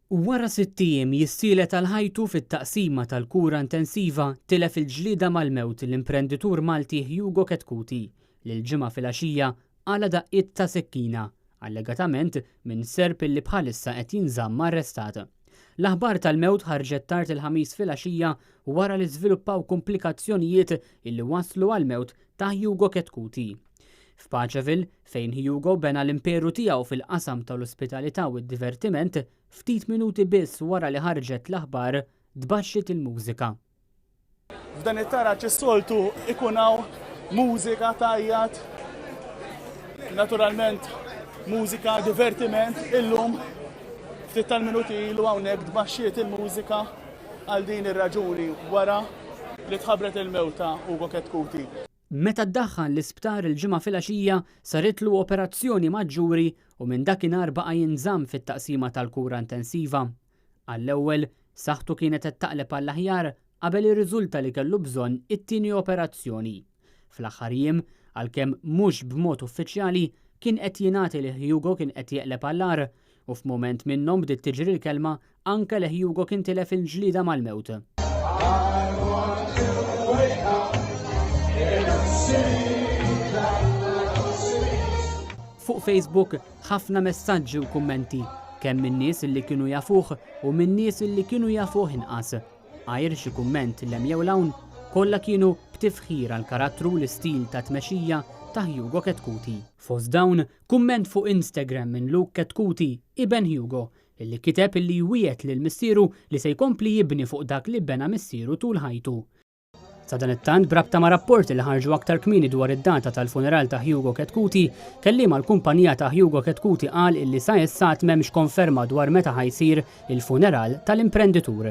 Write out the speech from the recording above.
Wara 6 ijiem jissielet għal ħajtu fit-taqsima tal-kura intensiva tilef il-ġlieda mal-mewt l-imprenditur Malti Hugo Ketkuti li l-ġimgħa filgħaxija għala daqqiet ta' sekkina, allegatament minn serb illi bħalissa qed jinżamm arrestat. L-aħbar tal-mewt ħarġet tard il-ħamis filgħaxija wara li żviluppaw komplikazzjonijiet illi waslu għal-mewt ta' Hugo Ketkuti. F'Paċeville, fejn Hugo bena l-imperu tiegħu fil-qasam tal-ospitalità u d-divertiment, ftit minuti biss wara li ħarġet l-aħbar tbaxxit il-mużika. F'dan it-taraġġ is-soltu ikun hawn mużika tajjat, naturalment mużika divertiment, illum ftit tal-minuti ilu hawnhekk tbaxxiet il-mużika għal din ir-raġuni wara li tħabbret il-mewta Hugo Ketkuti. Meta ddaħħal l-isptar il-ġimgħa filgħaxija saritlu operazzjoni maġġuri u minn dakinhar baqa' jinżamm fit-taqsima tal-kura intensiva. Għall-ewwel saħħtu kienet qed taqleb għall-aħjar qabel irriżulta li kellu bżonn it-tieni operazzjoni. Fl-aħħar jiem, għalkemm mhux b'mod uffiċjali, kien qed jingħati li Hugo kien qed jeqleb għall-ar u f'mument minnhom bdiet tiġri l-kelma anke li Hugo kien tilef il-ġlieda mal-mewt. Fuq Facebook ħafna messaġġi u kummenti kemm minn nies illi kienu jafuh u minn nies illi kienu jafuh inqas. Għajr xi kumment lem jew lawn kollha kienu b'tifħir għal karattru l-istil ta' tmexxija ta' Hugo Ketkuti. Fost dawn kumment fuq Instagram minn Luke Ketkuti iben Hugo illi kiteb illi jwiet lil missieru li se jkompli jibni fuq dak li bena missieru tul ħajtu. Sa dan it-tant brabta ma' rapporti li ħarġu aktar kmieni dwar id-data tal-funeral ta' Hugo Ketkuti, kelliema l-kumpanija ta' Hugo Ketkuti qal illi sa issa m'hemmx konferma dwar meta ħajsir il-funeral tal-imprenditur.